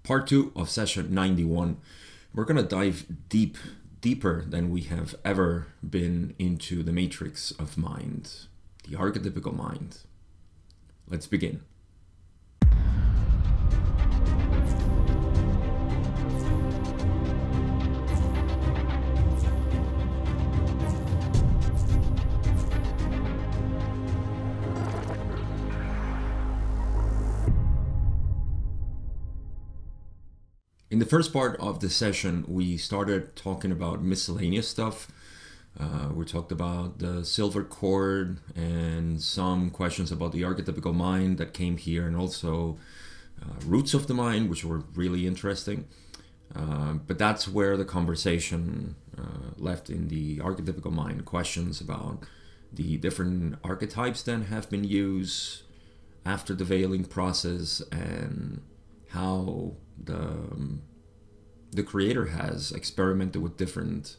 Part 2 of session 91. We're going to dive deeper than we have ever been into the matrix of mind, the archetypical mind. Let's begin. In the first part of the session, we started talking about miscellaneous stuff. We talked about the silver cord and some questions about the archetypical mind that came here, and also roots of the mind, which were really interesting. But that's where the conversation left in the archetypical mind. Questions about the different archetypes that have been used after the veiling process and how the creator has experimented with different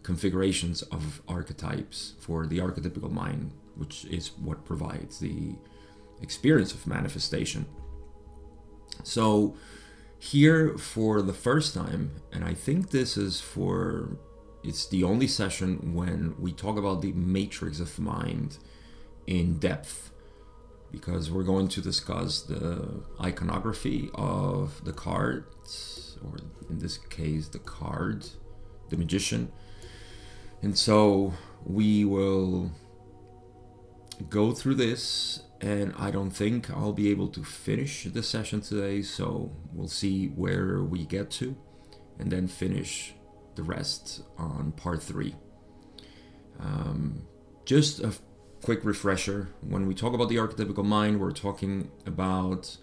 configurations of archetypes for the archetypical mind, which is what provides the experience of manifestation. So here for the first time, and I think this is it's the only session when we talk about the matrix of mind in depth, because we're going to discuss the iconography of the cards, or in this case the card, the magician. And so we will go through this, and I don't think I'll be able to finish the session today, so we'll see where we get to and then finish the rest on part 3. Just a quick refresher: when we talk about the archetypical mind, we're talking about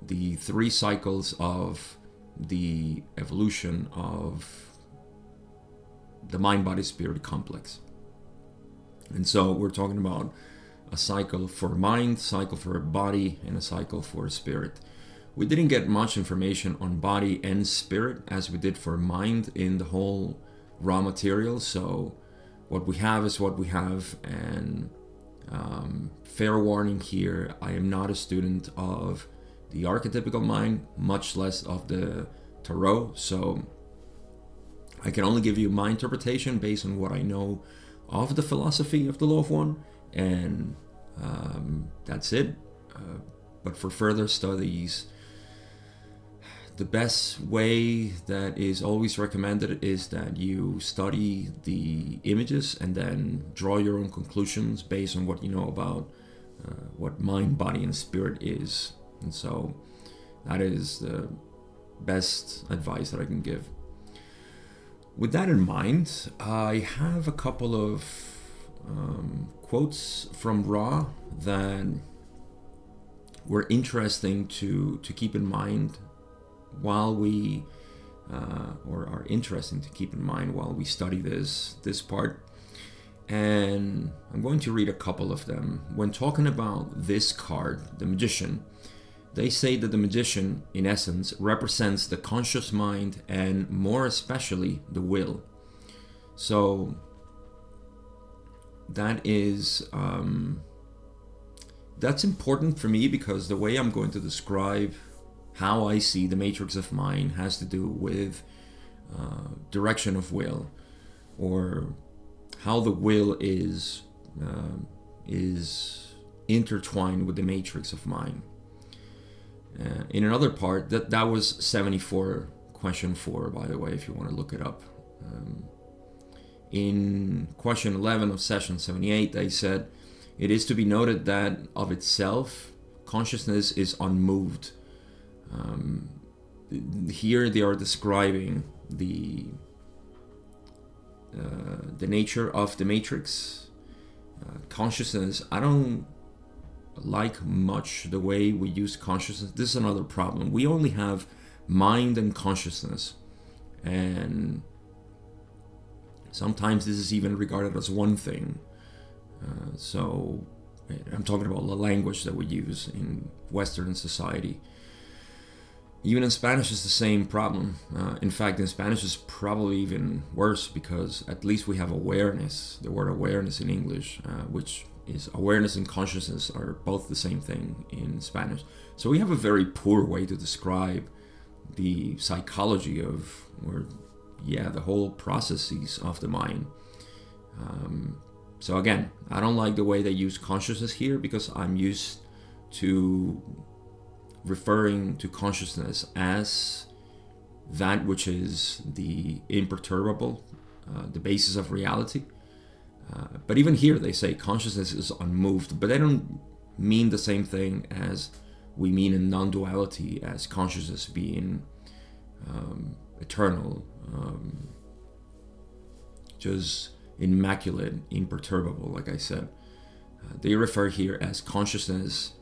the 3 cycles of the evolution of the mind-body-spirit complex. And so we're talking about a cycle for mind, cycle for body, and a cycle for spirit. We didn't get much information on body and spirit as we did for mind in the whole raw material, so what we have is what we have. And fair warning here, I am not a student of the archetypical mind, much less of the tarot, so I can only give you my interpretation based on what I know of the philosophy of the Law of One, and that's it. But for further studies, the best way that is always recommended is that you study the images and then draw your own conclusions based on what you know about what mind, body, and spirit is. And so that is the best advice that I can give. With that in mind, I have a couple of quotes from Ra that were interesting to keep in mind while we or are interesting to keep in mind while we study this part. And I'm going to read a couple of them. When talking about this card, the magician, they say that the magician, in essence, represents the conscious mind and more especially the will. So that is that's important for me, because the way I'm going to describe how I see the matrix of mind has to do with direction of will, or how the will is intertwined with the matrix of mind. In another part, that was 74, question 4, by the way, if you want to look it up. In question 11 of session 78, they said, "It is to be noted that of itself, consciousness is unmoved." Here they are describing the nature of the matrix. Consciousness, I don't like much the way we use consciousness. This is another problem. We only have mind and consciousness, and sometimes this is even regarded as one thing. So I'm talking about the language that we use in Western society. Even in Spanish it's the same problem. In fact, in Spanish it's probably even worse, because at least we have awareness. The word awareness in English, which is awareness and consciousness, are both the same thing in Spanish. So we have a very poor way to describe the psychology of, or yeah, the whole processes of the mind. So again, I don't like the way they use consciousness here, because I'm used to referring to consciousness as that which is the imperturbable, the basis of reality. But even here they say consciousness is unmoved, but they don't mean the same thing as we mean in non-duality, as consciousness being eternal, just immaculate, imperturbable, like I said. They refer here as consciousness,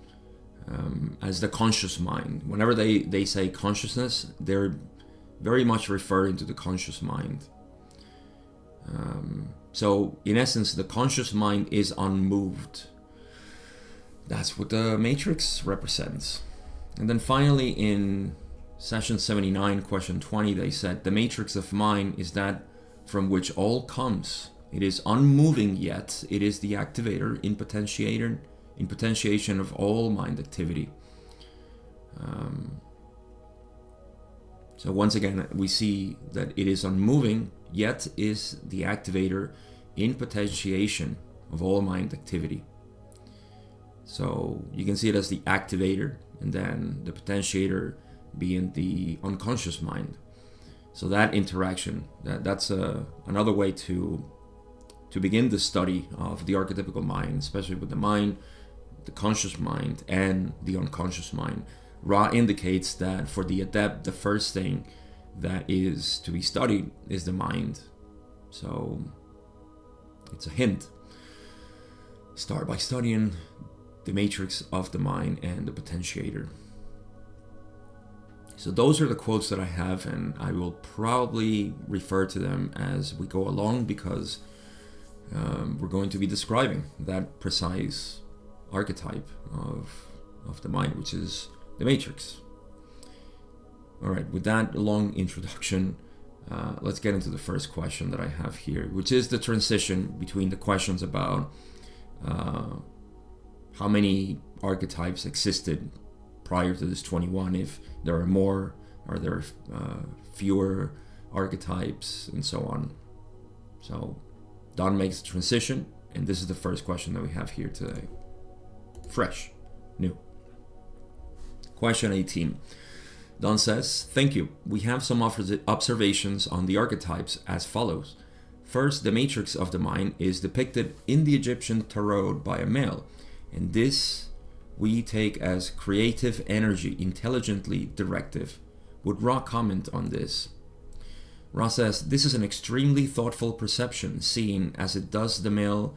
as the conscious mind. Whenever they say consciousness, they're very much referring to the conscious mind. So in essence, the conscious mind is unmoved. That's what the matrix represents. And then finally in session 79, question 20, they said, the matrix of mind is that from which all comes. It is unmoving, yet it is the activator in potentiation of all mind activity. So once again, we see that it is unmoving, yet is the activator in potentiation of all mind activity. So you can see it as the activator, and then the potentiator being the unconscious mind. So that interaction, that's another way to begin the study of the archetypical mind, especially with the mind, the conscious mind, and the unconscious mind. Ra indicates that for the adept, the first thing that is to be studied is the mind. So it's a hint. Start by studying the matrix of the mind and the potentiator. So those are the quotes that I have, and I will probably refer to them as we go along, because we're going to be describing that precise archetype of the mind, which is the matrix. All right, with that long introduction, let's get into the first question that I have here, which is the transition between the questions about how many archetypes existed prior to this 21, if there are more, are there fewer archetypes, and so on. So Don makes the transition, and this is the first question that we have here today. Fresh, new. Question 18. Don says, thank you. We have some observations on the archetypes as follows. First, the matrix of the mind is depicted in the Egyptian tarot by a male, and this we take as creative energy, intelligently directive. Would Ra comment on this? Ra says, this is an extremely thoughtful perception, seen as it does the male,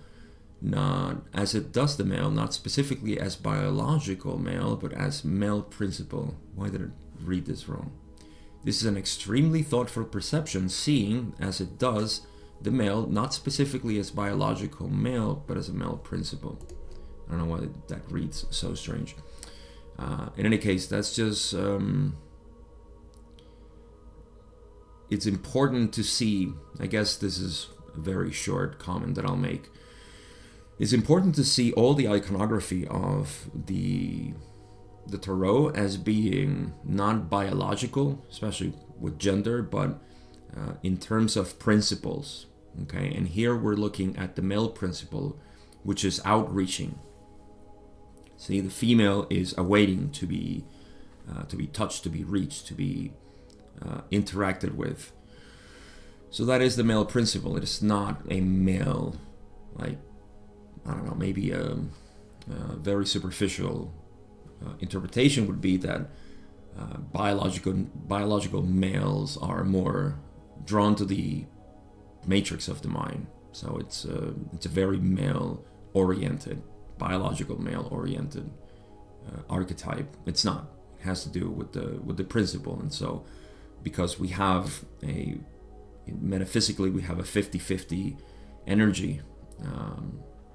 not specifically as biological male, but as male principle. Why did I read this wrong? This is an extremely thoughtful perception, seeing as it does the male, not specifically as biological male, but as a male principle. I don't know why that reads so strange. In any case, that's just... it's important to see, I guess this is a very short comment that I'll make. It's important to see all the iconography of the tarot as being not biological, especially with gender, but in terms of principles. Okay, and here we're looking at the male principle, which is outreaching. See, the female is awaiting to be touched, to be reached, to be interacted with. So that is the male principle. It is not a male, like, I don't know, maybe a very superficial interpretation would be that biological males are more drawn to the matrix of the mind. So it's a very male-oriented, biological male-oriented archetype. It's not. It has to do with the principle. And so, because we have metaphysically we have a 50-50 energy,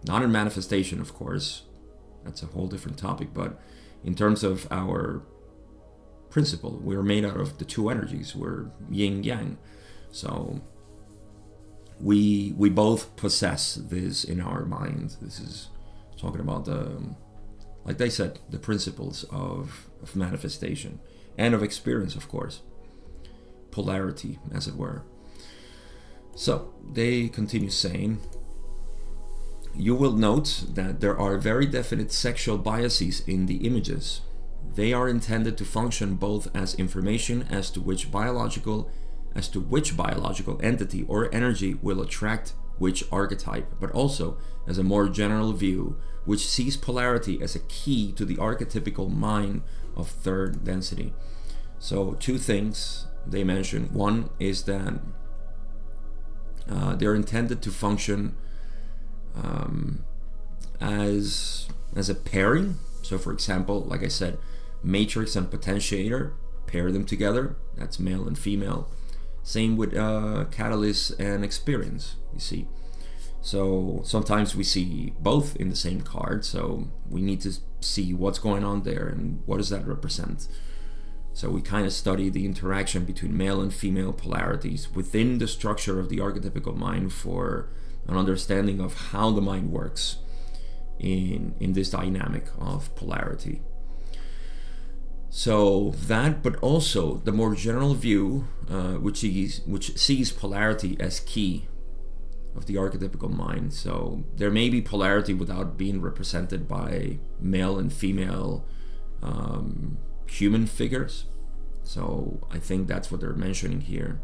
not in manifestation, of course. That's a whole different topic. But in terms of our principle, we're made out of the two energies. We're yin yang. So we both possess this in our mind. This is talking about the, like they said, the principles of manifestation. and of experience, of course. Polarity, as it were. So they continue saying, you will note that there are very definite sexual biases in the images. They are intended to function both as information as to which biological entity or energy will attract which archetype, but also as a more general view which sees polarity as a key to the archetypical mind of third density. So two things they mention. One is that they're intended to function as a pairing. So for example, like I said, matrix and potentiator, pair them together, that's male and female. Same with catalyst and experience, you see. So sometimes we see both in the same card, so we need to see what's going on there and what does that represent. So we kind of study the interaction between male and female polarities within the structure of the archetypical mind for an understanding of how the mind works in this dynamic of polarity. So that, but also the more general view, which sees polarity as key of the archetypical mind. So there may be polarity without being represented by male and female human figures. So I think that's what they're mentioning here.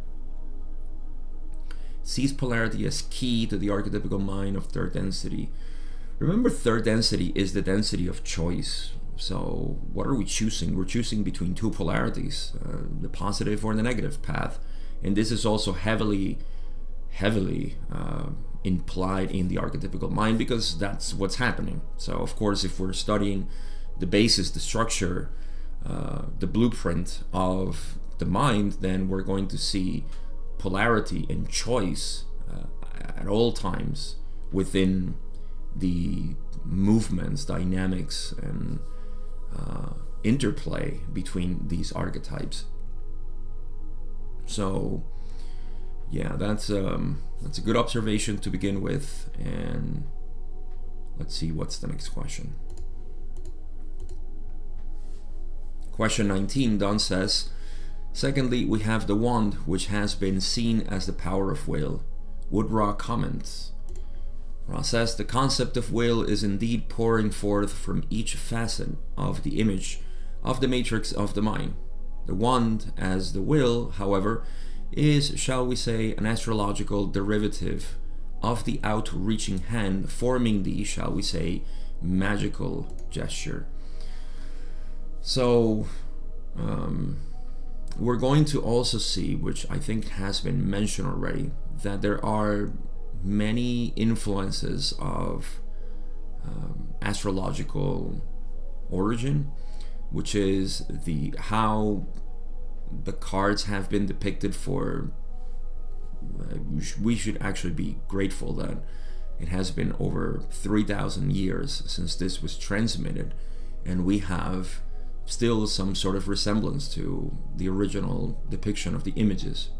Sees polarity as key to the archetypical mind of third density. Remember, third density is the density of choice. So what are we choosing? We're choosing between two polarities, the positive or the negative path. And this is also heavily implied in the archetypical mind because that's what's happening. So of course, if we're studying the basis, the structure, the blueprint of the mind, then we're going to see polarity and choice at all times within the movements, dynamics, and interplay between these archetypes. So yeah, that's a good observation to begin with. And let's see, what's the next question. Question 19, Don says, secondly, we have the wand, which has been seen as the power of will. Would Ra comment? Ra says, the concept of will is indeed pouring forth from each facet of the image of the matrix of the mind. The wand, as the will, however, is, shall we say, an astrological derivative of the outreaching hand, forming the, shall we say, magical gesture. So we're going to also see, which I think has been mentioned already, that there are many influences of astrological origin, which is how the cards have been depicted for. We should actually be grateful that it has been over 3,000 years since this was transmitted, and we have still some sort of resemblance to the original depiction of the images.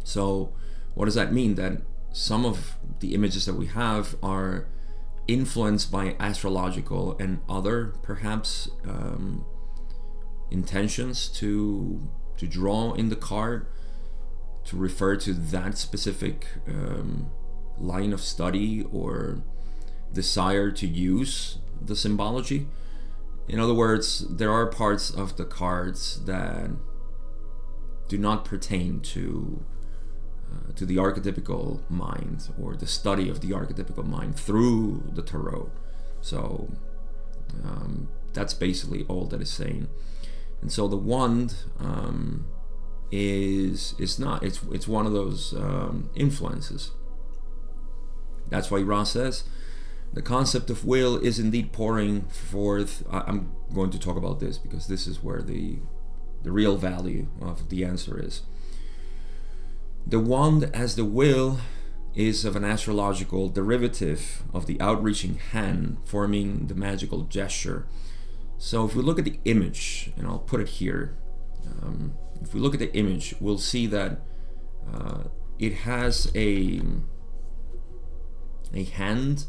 So what does that mean? That some of the images that we have are influenced by astrological and other perhaps intentions to draw in the card, to refer to that specific line of study or desire to use the symbology. In other words, there are parts of the cards that do not pertain to the archetypical mind or the study of the archetypical mind through the tarot. So that's basically all that is saying. And so the wand is not, it's one of those influences. That's why Ra says the concept of will is indeed pouring forth. I'm going to talk about this because this is where the real value of the answer is. The wand as the will is of an astrological derivative of the outreaching hand, forming the magical gesture. So if we look at the image, and I'll put it here, if we look at the image, we'll see that it has a hand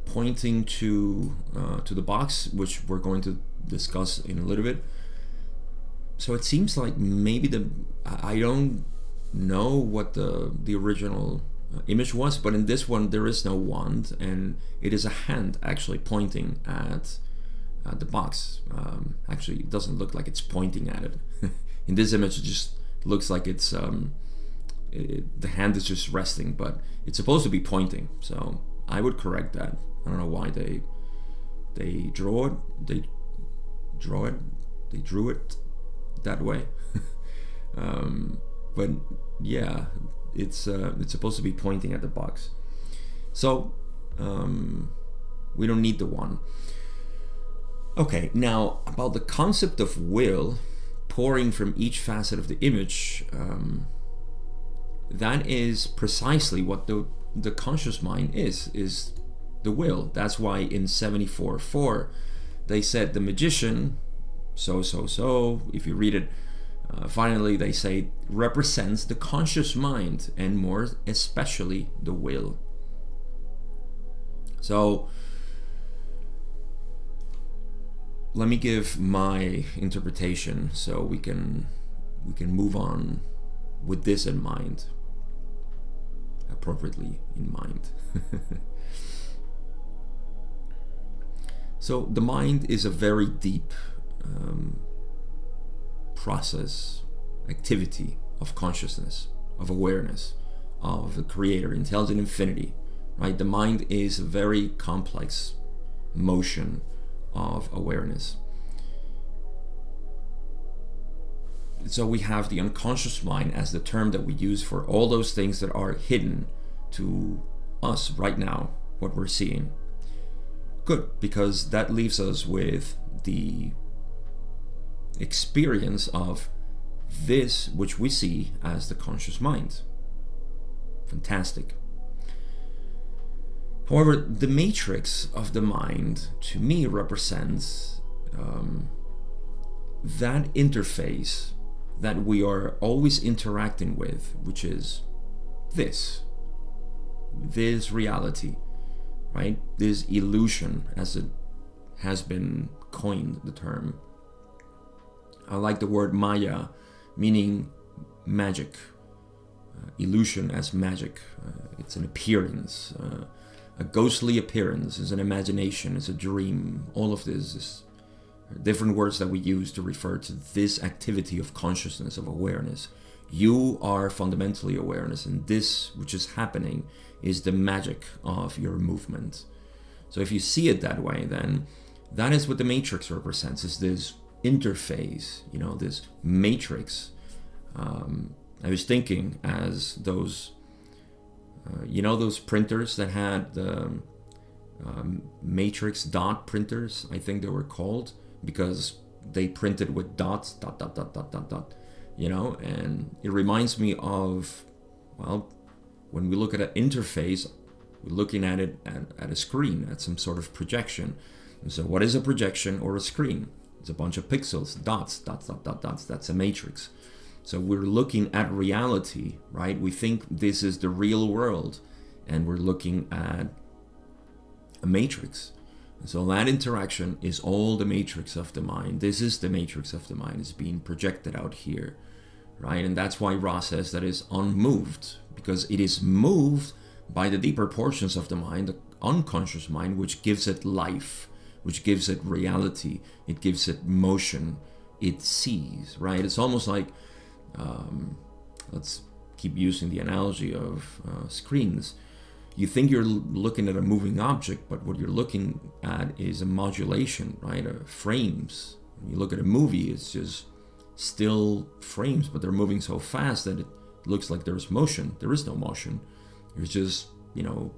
pointing to the box, which we're going to discuss in a little bit. so it seems like maybe I don't know what the original image was, but in this one there is no wand, and it is a hand actually pointing at the box. Actually, it doesn't look like it's pointing at it. In this image, it just looks like it's the hand is just resting, but it's supposed to be pointing. So I would correct that. I don't know why they drew it that way. But yeah, it's supposed to be pointing at the box. So we don't need the one. Okay, now about the concept of will pouring from each facet of the image, that is precisely what the conscious mind is the will. That's why in 74:4 they said the magician, so, if you read it, finally they say represents the conscious mind, and more especially the will. So let me give my interpretation so we can move on with this in mind, appropriately in mind. So the mind is a very deep process, activity of consciousness, of awareness, of the creator, intelligent infinity, right? The mind is a very complex motion of awareness. So we have the unconscious mind as the term that we use for all those things that are hidden to us right now, what we're seeing. Good, because that leaves us with the experience of this which we see as the conscious mind. Fantastic. However, the matrix of the mind to me represents that interface that we are always interacting with, which is this reality, right? This illusion, as it has been coined, the term. I like the word Maya, meaning magic. Illusion as magic. It's an appearance. A ghostly appearance, is an imagination, is a dream. All of this is different words that we use to refer to this activity of consciousness, of awareness. You are fundamentally awareness, and this which is happening is the magic of your movement. So if you see it that way, then that is what the matrix represents, is this interface, you know, this matrix. I was thinking as those you know, those printers that had the matrix dot printers, I think they were called, because they printed with dots, dot, dot, dot, dot, dot, dot, you know, and it reminds me of, well, when we look at an interface, we're looking at it at a screen, at some sort of projection. And so what is a projection or a screen? It's a bunch of pixels, dots, dots, dot, dot, dots. That's a matrix. So we're looking at reality, right? We think this is the real world, and we're looking at a matrix. And so that interaction is all the matrix of the mind. This is the matrix of the mind. It's being projected out here, right? And that's why Ra says that is unmoved, because it is moved by the deeper portions of the mind, the unconscious mind, which gives it life, which gives it reality, it gives it motion, it sees, right? It's almost like, let's keep using the analogy of screens. You think you're looking at a moving object, but what you're looking at is a modulation, right? Frames. When you look at a movie, it's just still frames, but they're moving so fast that it looks like there's motion. There is no motion. There's just, you know,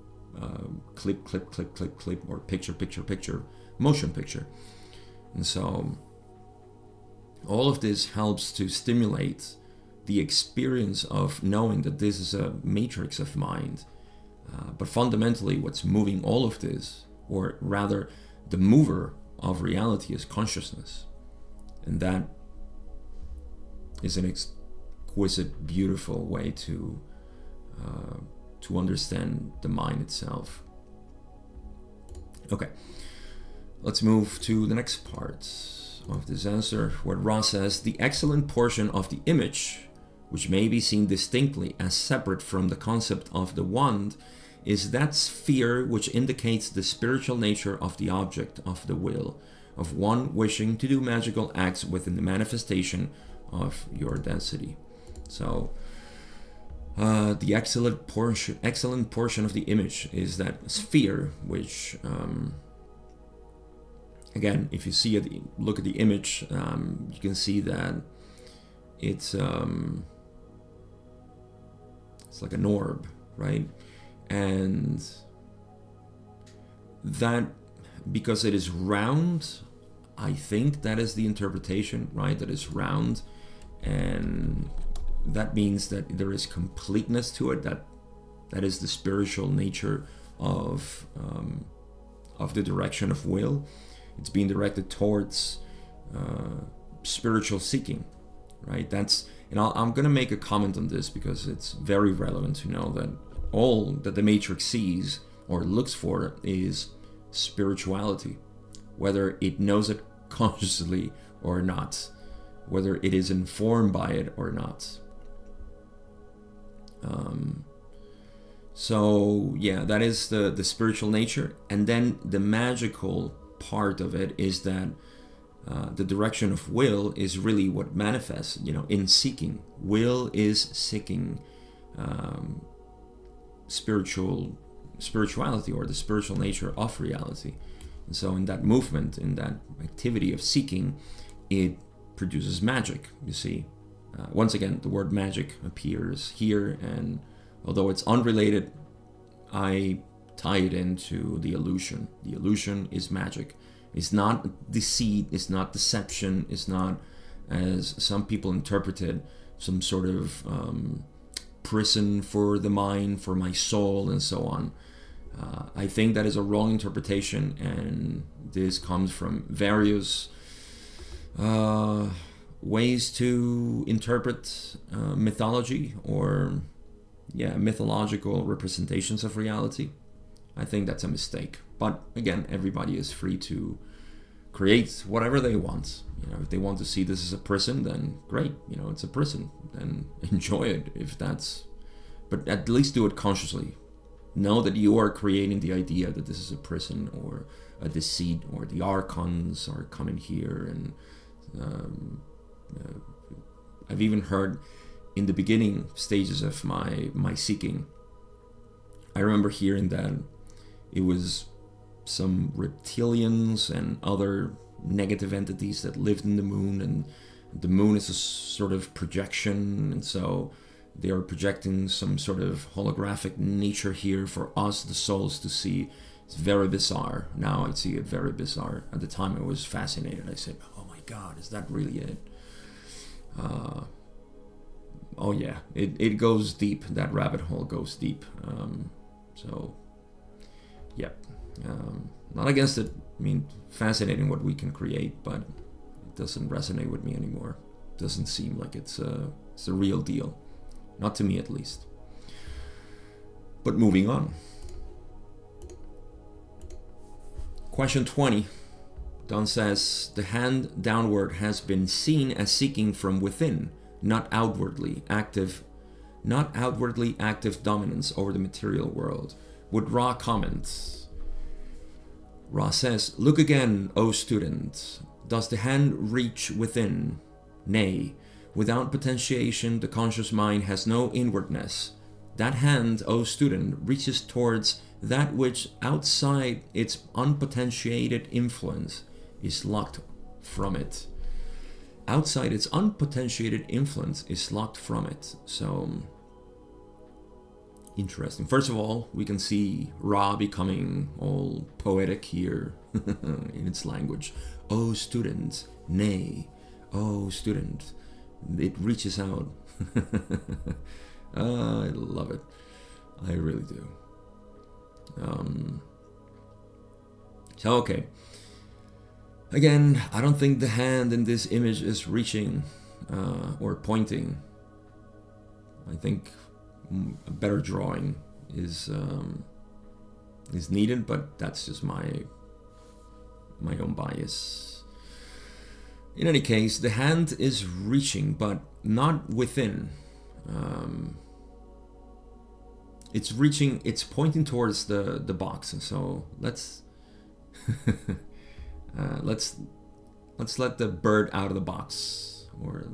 clip, clip, clip, clip, clip, or picture, picture, picture, motion picture. And so all of this helps to stimulate the experience of knowing that this is a matrix of mind. But fundamentally, what's moving all of this, or rather the mover of reality, is consciousness. And that is an exquisite, beautiful way to understand the mind itself. Okay, let's move to the next part. of this answer, where Ra says, the excellent portion of the image, which may be seen distinctly as separate from the concept of the wand, is that sphere which indicates the spiritual nature of the object of the will, of one wishing to do magical acts within the manifestation of your density. So the excellent portion of the image is that sphere, which again, if you see it, look at the image, you can see that it's like an orb, right? And that, because it is round, I think that is the interpretation, right? That is round, and that means that there is completeness to it. That is the spiritual nature of the direction of will. It's being directed towards spiritual seeking, right? That's, and I'm going to make a comment on this because it's very relevant to know that all that the Matrix sees or looks for is spirituality, whether it knows it consciously or not, whether it is informed by it or not. So yeah, that is the spiritual nature. And then the magical part of it is that the direction of will is really what manifests, you know, in seeking. Will is seeking spirituality, or the spiritual nature of reality. And so in that movement, in that activity of seeking, it produces magic, you see. Once again, the word magic appears here, and although it's unrelated, I tie it into the illusion. The illusion is magic. It's not deceit, it's not deception, it's not, as some people interpret it, some sort of prison for the mind, for my soul, and so on. I think that is a wrong interpretation, and this comes from various ways to interpret mythology, or mythological representations of reality. I think that's a mistake. But again, everybody is free to create whatever they want. You know, if they want to see this as a prison, then great. You know, it's a prison, then enjoy it. If that's, but at least do it consciously. Know that you are creating the idea that this is a prison or a deceit, or the archons are coming here. And I've even heard in the beginning stages of my seeking, I remember hearing that it was some reptilians and other negative entities that lived in the moon, and the moon is a sort of projection, and so they are projecting some sort of holographic nature here for us, the souls, to see. It's very bizarre. Now I see it very bizarre. At the time I was fascinated. I said, oh my God, is that really it? Oh yeah, it goes deep. That rabbit hole goes deep. So yeah, not against it. I mean, fascinating what we can create, but it doesn't resonate with me anymore. It doesn't seem like it's a real deal. Not to me, at least. But moving on. Question 20. Don says, the hand downward has been seen as seeking from within, not outwardly active dominance over the material world. Would Ra comment? Ra says, look again, O student. Does the hand reach within? Nay. Without potentiation, the conscious mind has no inwardness. That hand, O student, reaches towards that which outside its unpotentiated influence is locked from it. Outside its unpotentiated influence is locked from it. So, interesting. First of all, we can see Ra becoming all poetic here in its language. O student, nay, O student. It reaches out. I love it. I really do. So, okay. Again, I don't think the hand in this image is reaching or pointing. I think a better drawing is needed, but that's just my own bias. In any case, the hand is reaching, but not within. It's reaching, it's pointing towards the box. And so let's let's let the bird out of the box, or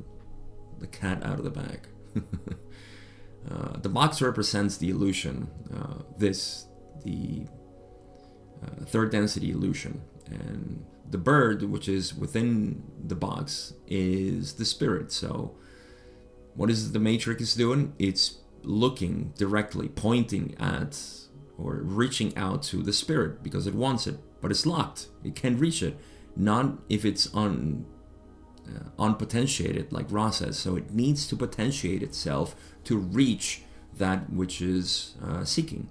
the cat out of the bag. The box represents the illusion, the third density illusion, and the bird, which is within the box, is the spirit. So what is the matrix doing? It's looking directly, pointing at, or reaching out to the spirit because it wants it, but it's locked. It can't reach it, not if it's unpotentiated, like Ra says. So it needs to potentiate itself to reach that which is seeking,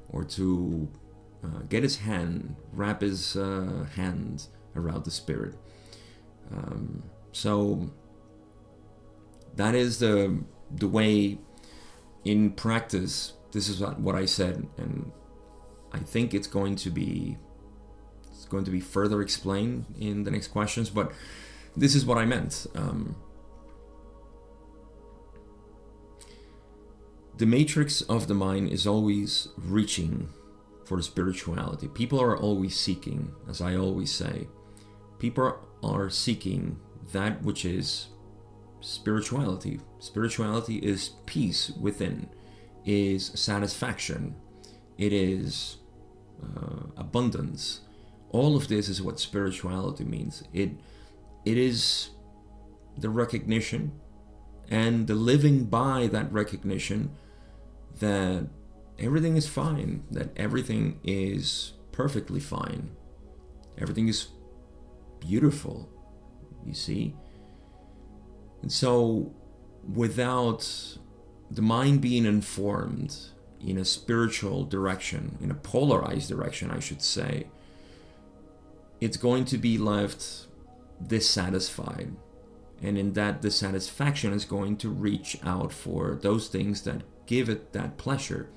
or to get his hand, wrap his hand around the spirit. So that is the way in practice. This is what I said, and I think it's going to be further explained in the next questions, but this is what I meant. The matrix of the mind is always reaching for spirituality. People are always seeking, as I always say. People are seeking that which is spirituality. Spirituality is peace within, is satisfaction, it is abundance. All of this is what spirituality means. It is the recognition and the living by that recognition that everything is fine, that everything is perfectly fine, everything is beautiful, you see. And so without the mind being informed in a spiritual direction, in a polarized direction, I should say, it's going to be left dissatisfied. And in that dissatisfaction is going to reach out for those things that give it that pleasure.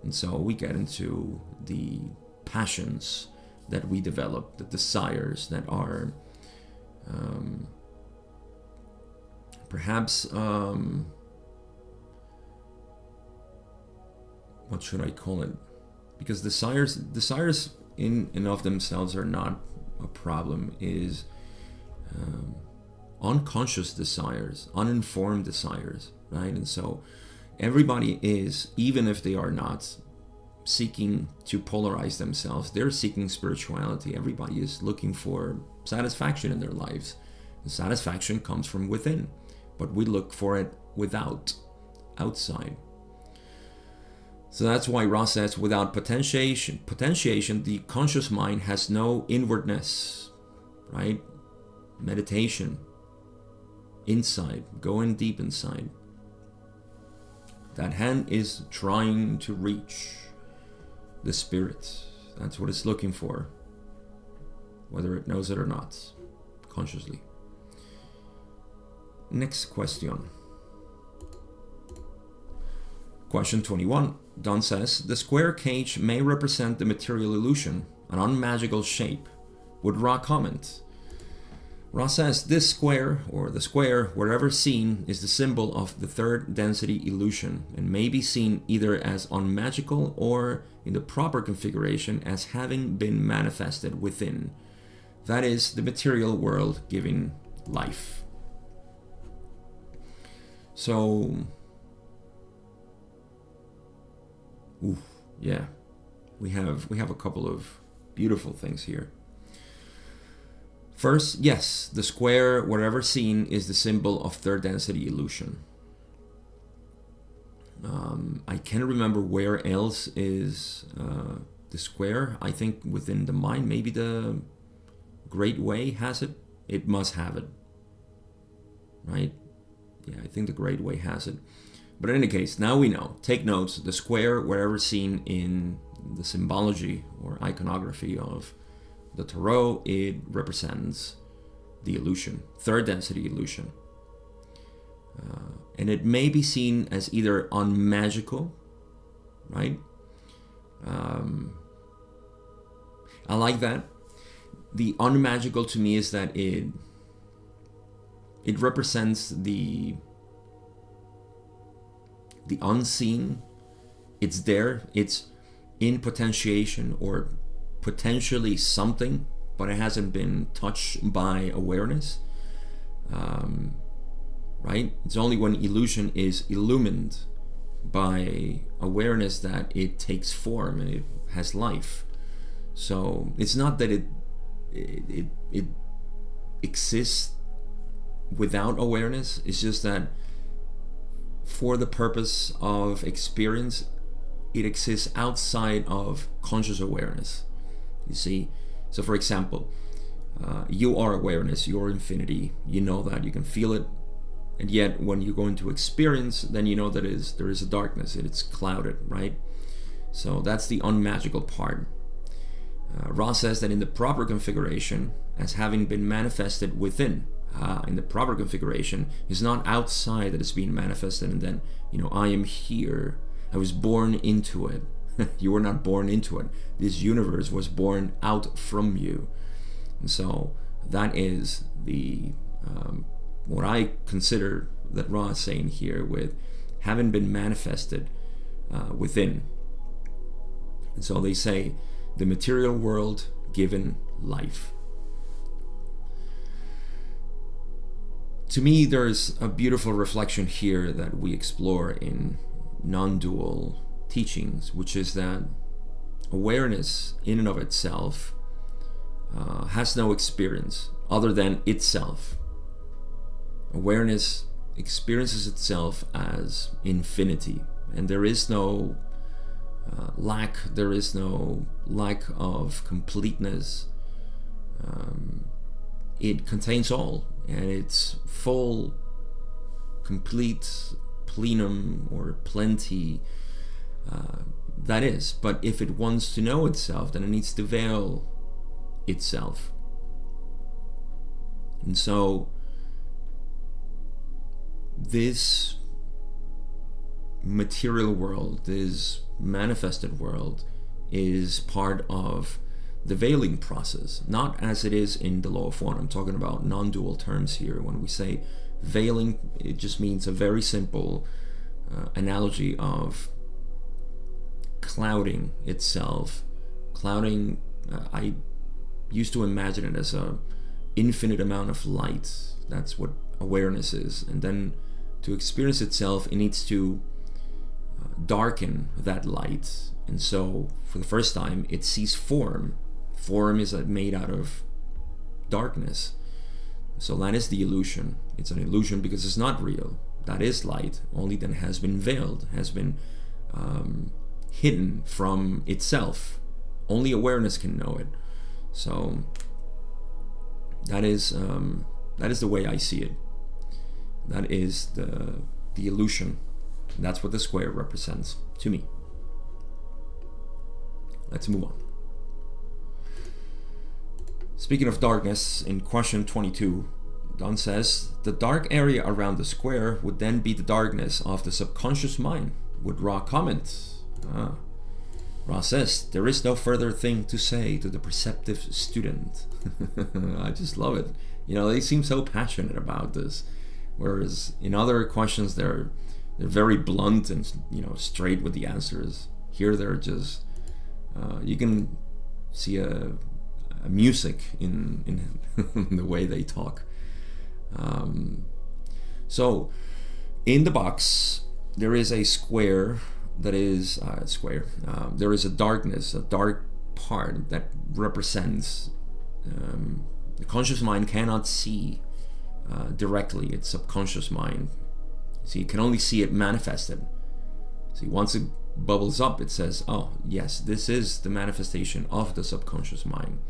And so we get into the passions that we develop, the desires that are perhaps, what should I call it? Because desires in and of themselves are not a problem, is unconscious desires, uninformed desires, right? And so everybody is, even if they are not seeking to polarize themselves, they're seeking spirituality. Everybody is looking for satisfaction in their lives. And satisfaction comes from within, but we look for it outside. So that's why Ra says, without potentiation, the conscious mind has no inwardness, right? Meditation, inside, going deep inside. That hand is trying to reach the spirit. That's what it's looking for, whether it knows it or not, consciously. Next question. Question 21. Don says, the square cage may represent the material illusion, an unmagical shape. Would Ra comment? Ra says, this square, or the square, wherever seen, is the symbol of the third density illusion, and may be seen either as unmagical or, in the proper configuration, as having been manifested within. That is, the material world giving life. So, yeah, we have a couple of beautiful things here. First, yes, the square, wherever seen, is the symbol of third density illusion. I can't remember where else is the square. I think within the mind, maybe the Great Way has it. It must have it, right? Yeah, I think the Great Way has it. But in any case, now we know. Take notes. The square, wherever seen in the symbology or iconography of the tarot, it represents the illusion, third density illusion. And it may be seen as either unmagical, right? I like that. The unmagical to me is that it represents the unseen. It's there, it's in potentiation or potentially something, but it hasn't been touched by awareness. Right? It's only when illusion is illumined by awareness that it takes form and it has life. So it's not that it exists without awareness. It's just that for the purpose of experience, it exists outside of conscious awareness. You see? So for example, you are awareness, you're infinity, you know that, you can feel it, and yet when you go into experience, then you know that there is a darkness, it's clouded, right? So that's the unmagical part. Ra says that in the proper configuration, as having been manifested within, in the proper configuration, is not outside that it's being manifested and then, I am here, I was born into it. You were not born into it. This universe was born out from you. And so that is the what I consider that Ra is saying here with having been manifested within. And so they say the material world given life. To me, there's a beautiful reflection here that we explore in non-dual teachings, which is that awareness in and of itself has no experience other than itself. Awareness experiences itself as infinity, and there is no lack, there is no lack of completeness. It contains all, and it's full, complete, plenum or plenty. That is, but if it wants to know itself, then it needs to veil itself. And so this material world, this manifested world, is part of the veiling process, not as it is in the law of one. I'm talking about non-dual terms here. When we say veiling, it just means a very simple analogy of clouding itself. Clouding, I used to imagine it as a infinite amount of light. That's what awareness is. And then to experience itself, it needs to darken that light. And so for the first time, it sees form. Form is made out of darkness. So that is the illusion. It's an illusion because it's not real. That is light, only then has been veiled, has been hidden from itself. Only awareness can know it. So that is the way I see it. That is the illusion. That's what the square represents to me. Let's move on. Speaking of darkness, in question 22, Don says, the dark area around the square would then be the darkness of the subconscious mind. Would Ra comment? Ra says, there is no further thing to say to the perceptive student. I just love it. They seem so passionate about this. Whereas in other questions, they're very blunt and straight with the answers. Here they're just, you can see a music in the way they talk. So in the box there is a square that is there is a darkness, a dark part that represents the conscious mind cannot see directly its subconscious mind. So you can only see it manifested. See, once it bubbles up, it says, oh yes, this is the manifestation of the subconscious mind.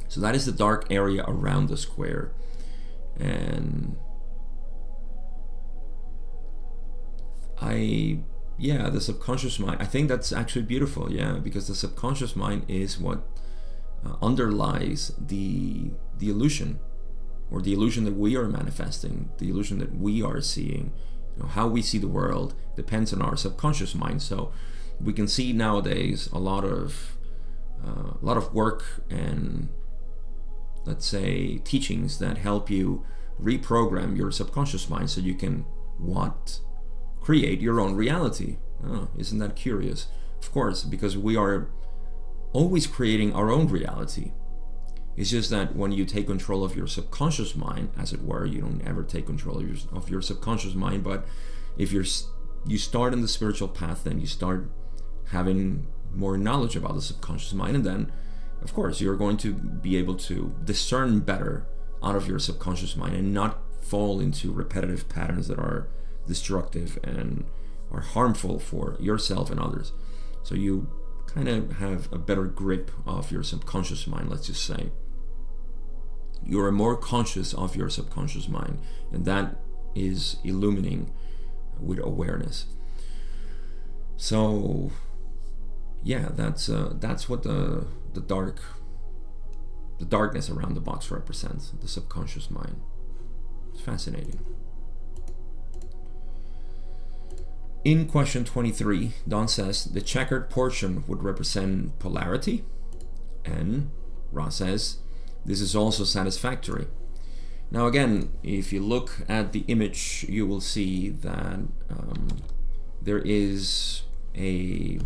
So that is the dark area around the square. And the subconscious mind, I think that's actually beautiful, because the subconscious mind is what underlies the illusion, or the illusion that we are manifesting, the illusion that we are seeing. How we see the world depends on our subconscious mind. So we can see nowadays a lot of work and let's say, teachings that help you reprogram your subconscious mind so you can what? Create your own reality. Oh, isn't that curious? Of course, because we are always creating our own reality. It's just that when you take control of your subconscious mind, as it were, you don't ever take control of your subconscious mind, but if you start in the spiritual path, then you start having more knowledge about the subconscious mind, and then, of course, you're going to be able to discern better out of your subconscious mind and not fall into repetitive patterns that are destructive and are harmful for yourself and others. So you kind of have a better grip of your subconscious mind, let's just say. You are more conscious of your subconscious mind, and that is illuminating with awareness. So yeah, that's what the darkness around the box represents, the subconscious mind. It's fascinating. In question 23, Don says the checkered portion would represent polarity, and Ra says this is also satisfactory. Now again, if you look at the image, you will see that there is a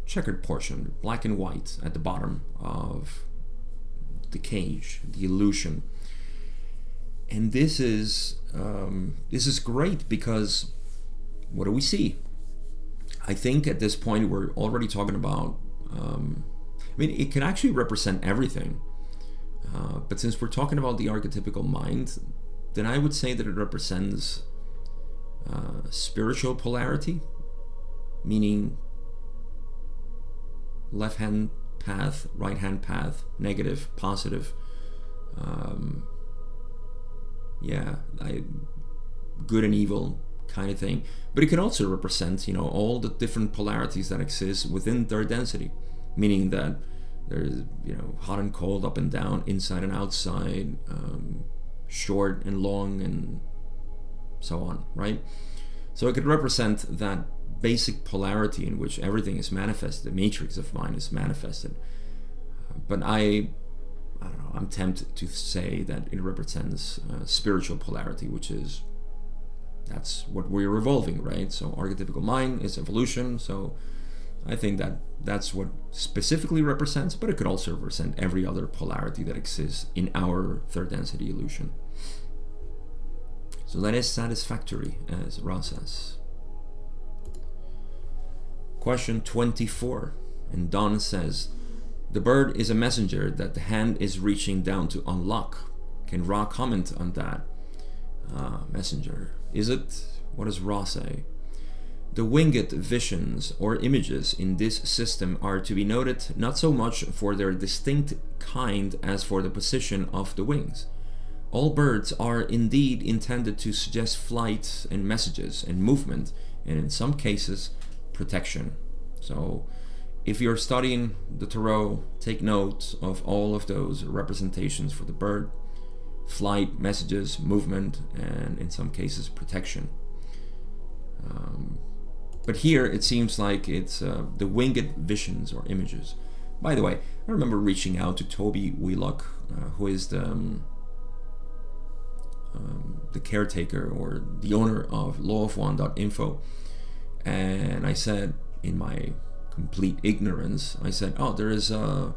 checkered portion, black and white, at the bottom of the cage, the illusion. And this is great because what do we see? I think at this point we're already talking about, I mean, it can actually represent everything. But since we're talking about the archetypical mind, then I would say that it represents spiritual polarity, meaning left hand path, right hand path, negative, positive. Yeah, good and evil kind of thing. But it can also represent, all the different polarities that exist within their density, meaning that there's, hot and cold, up and down, inside and outside, short and long, and so on, right? So it could represent that basic polarity in which everything is manifested, the matrix of mind is manifested. But I don't know, I'm tempted to say that it represents spiritual polarity, which is, that's what we're evolving, right? So archetypical mind is evolution, so I think that that's what specifically represents, but it could also represent every other polarity that exists in our third density illusion. So that is satisfactory, as Ra says. Question 24, and Don says, the bird is a messenger that the hand is reaching down to unlock. Can Ra comment on that? Messenger. Is it? What does Ra say? The winged visions or images in this system are to be noted not so much for their distinct kind as for the position of the wings. All birds are indeed intended to suggest flight and messages and movement, and in some cases, protection. So if you're studying the tarot, take note of all of those representations for the bird: flight, messages, movement, and in some cases protection. But here it seems like it's the winged visions or images. By the way, I remember reaching out to Toby Wheelock, who is the caretaker or the owner of lawofone.info, and I said, in my complete ignorance, I said, oh, there is a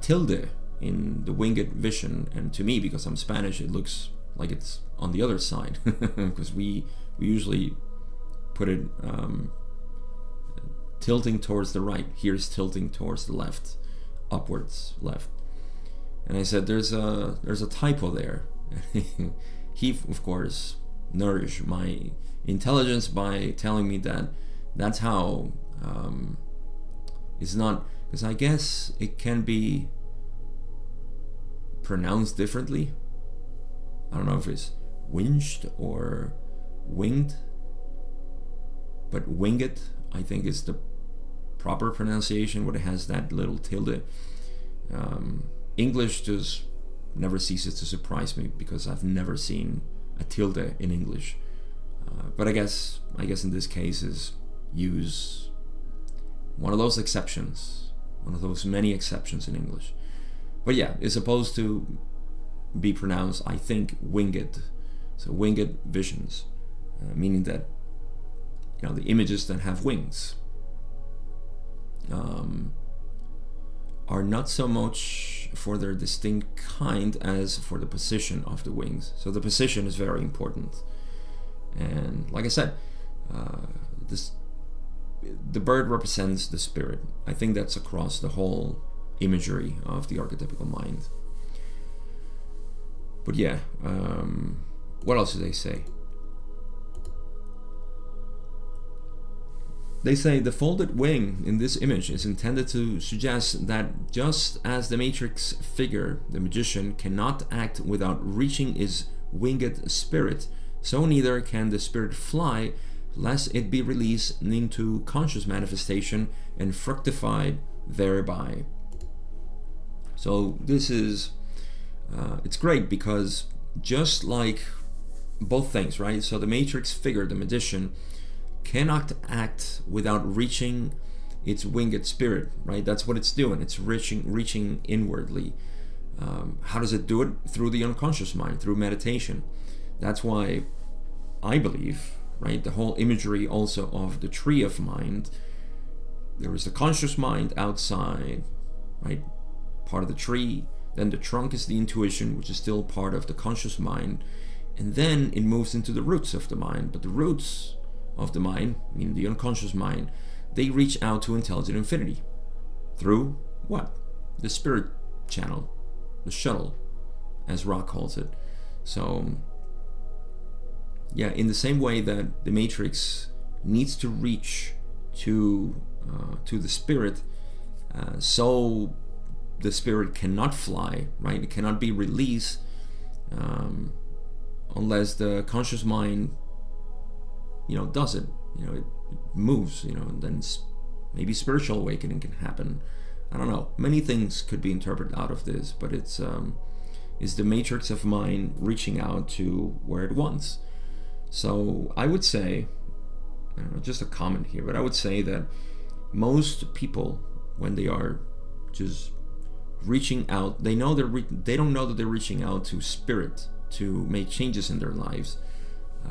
tilde in the winged vision, and to me, because I'm Spanish, it looks like it's on the other side, because we usually put it tilting towards the right. Here's tilting towards the left, upwards left. And I said, there's a typo there. He, of course, nourished my intelligence by telling me that that's how it's not, because I guess it can be pronounced differently. I don't know if it's winched or winged, but winged I think is the proper pronunciation, where it has that little tilde. English just never ceases to surprise me because I've never seen a tilde in English. But I guess in this case is use one of those exceptions. one of those many exceptions in English. But yeah, it's supposed to be pronounced, I think, winged. So winged visions, meaning that, you know, the images that have wings are not so much for their distinct kind as for the position of the wings. So the position is very important. And like I said, the bird represents the spirit. I think that's across the whole imagery of the archetypical mind. But yeah, what else do they say? They say the folded wing in this image is intended to suggest that just as the matrix figure, the magician, cannot act without reaching his winged spirit, so neither can the spirit fly lest it be released into conscious manifestation and fructified thereby. So this is, it's great because just like both things, right? So the matrix figure, the magician, cannot act without reaching its winged spirit, right? That's what it's doing. It's reaching inwardly. How does it do it? Through the unconscious mind, through meditation. That's why I believe, right, the whole imagery also of the tree of mind, there is the conscious mind outside, right, part of the tree. Then the trunk is the intuition, which is still part of the conscious mind. And then it moves into the roots of the mind. But the roots of the mind, meaning the unconscious mind, they reach out to intelligent infinity through what? The spirit channel, the shuttle, as Ra calls it. So yeah, in the same way that the matrix needs to reach to the spirit, so the spirit cannot fly, right? It cannot be released unless the conscious mind, you know, does it. You know, it moves. You know, and then maybe spiritual awakening can happen. I don't know. Many things could be interpreted out of this, but it's the matrix of mind reaching out to where it wants. So I would say, I don't know, just a comment here, but I would say that most people, when they are just reaching out, they know they don't know that they're reaching out to spirit to make changes in their lives,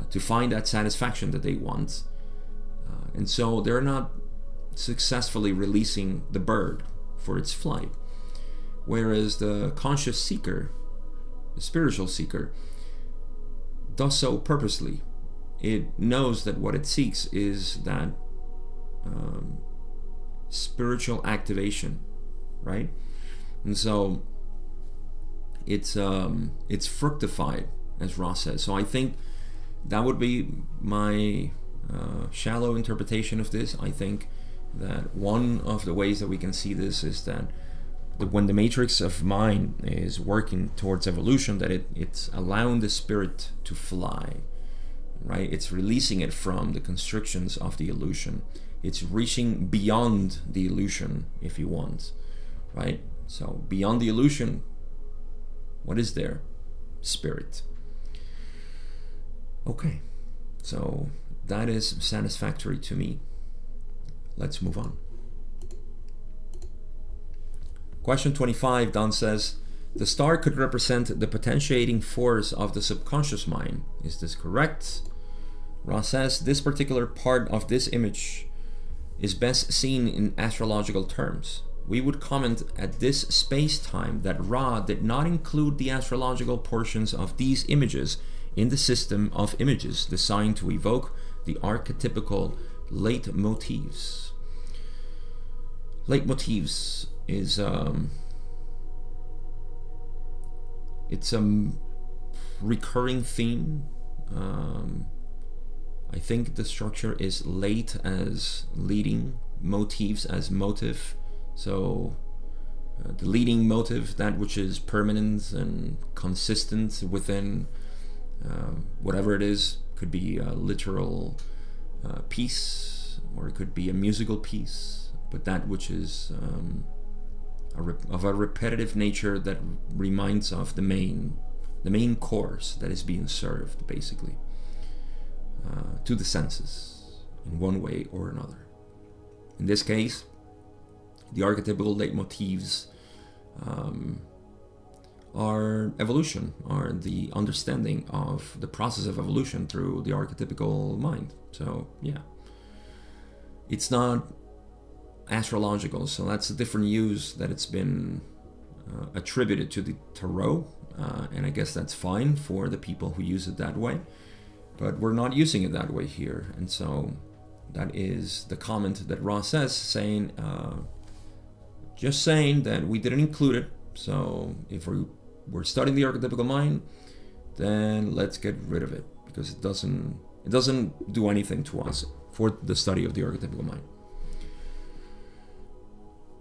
to find that satisfaction that they want, and so they're not successfully releasing the bird for its flight. Whereas the conscious seeker, the spiritual seeker, does so purposely. It knows that what it seeks is that spiritual activation, right? And so it's fructified, as Ross says. So I think that would be my shallow interpretation of this. I think that one of the ways that we can see this is that when the matrix of mind is working towards evolution, that it's allowing the spirit to fly, right? It's releasing it from the constrictions of the illusion. It's reaching beyond the illusion, if you want, right? So beyond the illusion, what is there? Spirit. Okay, so that is satisfactory to me. Let's move on. Question 25, Don says, the star could represent the potentiating force of the subconscious mind. Is this correct? Ra says, this particular part of this image is best seen in astrological terms. We would comment at this space-time that Ra did not include the astrological portions of these images in the system of images designed to evoke the archetypical leitmotifs. Leitmotifs is it's a recurring theme. I think the structure is late as leading, motifs as motive. So the leading motive, that which is permanent and consistent within whatever it is, could be a literal piece, or it could be a musical piece, but that which is of a repetitive nature that reminds of the main course that is being served, basically, to the senses in one way or another. In this case, The archetypical leitmotifs are evolution, are the understanding of the process of evolution through the archetypical mind. So yeah, it's not astrological, so that's a different use that it's been attributed to the tarot, and I guess that's fine for the people who use it that way, but we're not using it that way here. And so that is the comment that Ra says, saying just saying that we didn't include it. So if we're studying the archetypical mind, then let's get rid of it, because it doesn't do anything to us for the study of the archetypical mind.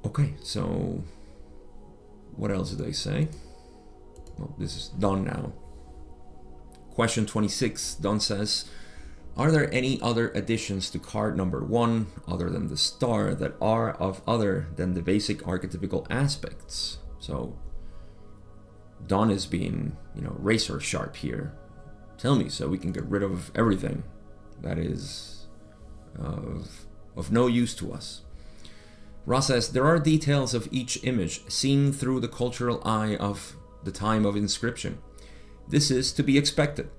Okay, so what else did they say? Well, this is done now. Question 26, Don says, are there any other additions to card number 1 other than the star that are of other than the basic archetypical aspects? So Don is being, razor sharp here. Tell me so we can get rid of everything that is of no use to us. Ra says, there are details of each image seen through the cultural eye of the time of inscription. This is to be expected.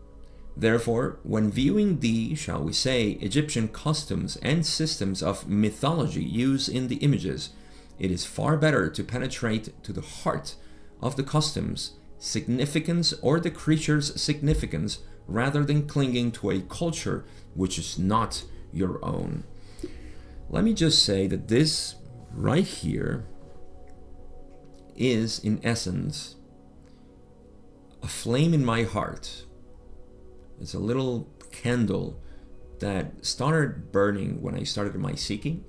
Therefore, when viewing the, shall we say, Egyptian customs and systems of mythology used in the images, it is far better to penetrate to the heart of the customs, significance, or the creature's significance, rather than clinging to a culture which is not your own. Let me just say that this right here is, in essence, a flame in my heart. It's a little candle that started burning when I started my seeking,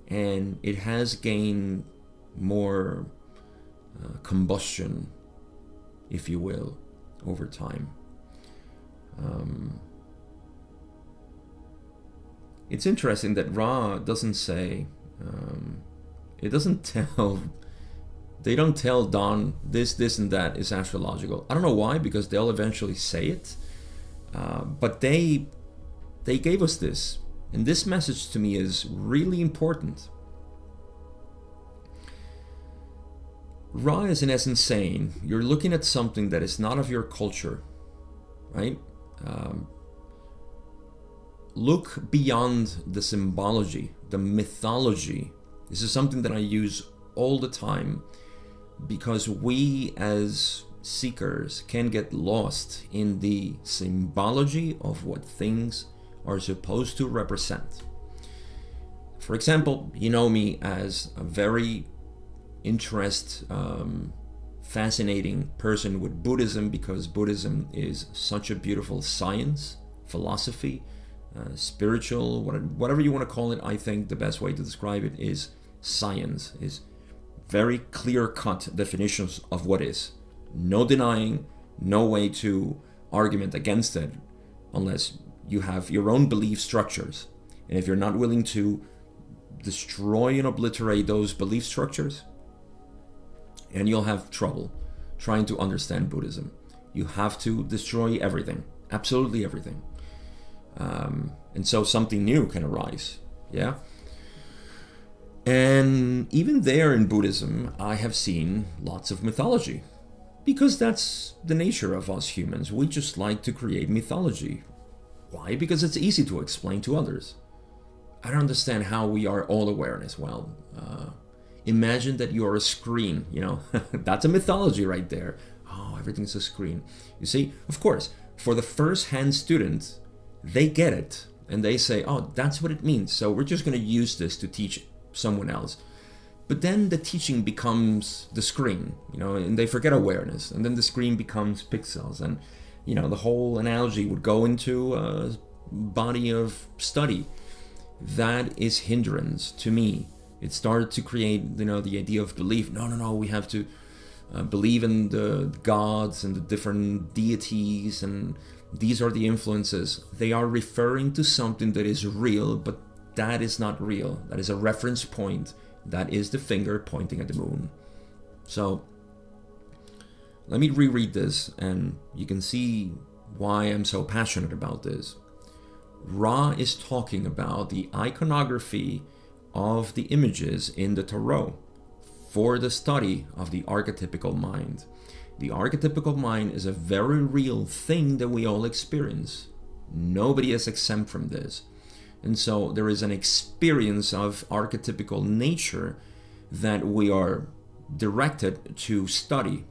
and it has gained more combustion, if you will, over time. It's interesting that Ra doesn't say, it doesn't tell, they don't tell Don this and that is astrological. I don't know why, because they'll eventually say it, but they gave us this, and this message to me is really important. Ra is in essence saying, you're looking at something that is not of your culture, right? Look beyond the symbology, the mythology. This is something that I use all the time, because we as seekers can get lost in the symbology of what things are supposed to represent. For example, you know me as a very fascinating person with Buddhism, because Buddhism is such a beautiful science, philosophy, spiritual, whatever you want to call it. I think the best way to describe it is science, is very clear-cut definitions of what is. No denying, no way to argument against it, unless you have your own belief structures. And if you're not willing to destroy and obliterate those belief structures, and you'll have trouble trying to understand Buddhism. You have to destroy everything, absolutely everything. And so something new can arise, yeah? And even there in Buddhism, I have seen lots of mythology, because that's the nature of us humans. We just like to create mythology. Why? Because it's easy to explain to others. I don't understand how we are all awareness. Well, imagine that you are a screen, that's a mythology right there. Oh, everything's a screen. You see, of course, for the first-hand student, they get it, and they say, oh, that's what it means, so we're just going to use this to teach someone else. But then the teaching becomes the screen, and they forget awareness, and then the screen becomes pixels, and the whole analogy would go into a body of study. That is hindrance to me. It started to create, the idea of belief. No, we have to believe in the gods and the different deities, and these are the influences. They are referring to something that is real, but that is not real. That is a reference point. That is the finger pointing at the moon. So let me reread this, and you can see why I'm so passionate about this. Ra is talking about the iconography of the images in the Tarot for the study of the archetypical mind. The archetypical mind is a very real thing that we all experience. Nobody is exempt from this. And so there is an experience of archetypical nature that we are directed to study.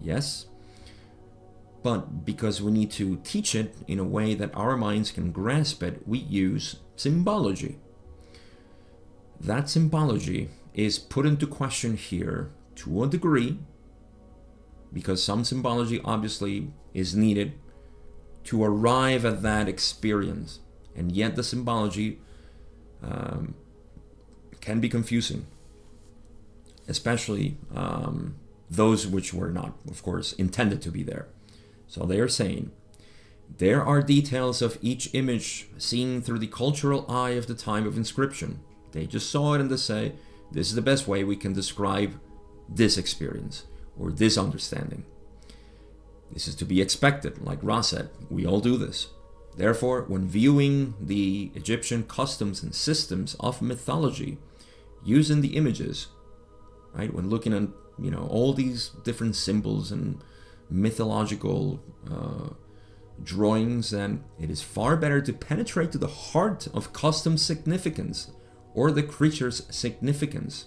Yes? But because we need to teach it in a way that our minds can grasp it, we use symbology. That symbology is put into question here to a degree, because some symbology obviously is needed to arrive at that experience. And yet the symbology can be confusing, especially those which were not, of course, intended to be there. So they are saying, there are details of each image seen through the cultural eye of the time of inscription. They just saw it and they say, this is the best way we can describe this experience or this understanding. This is to be expected, like Ra said, we all do this. Therefore, when viewing the Egyptian customs and systems of mythology, using the images, right, when looking at, you know, all these different symbols and mythological drawings, then it is far better to penetrate to the heart of custom significance or the creature's significance,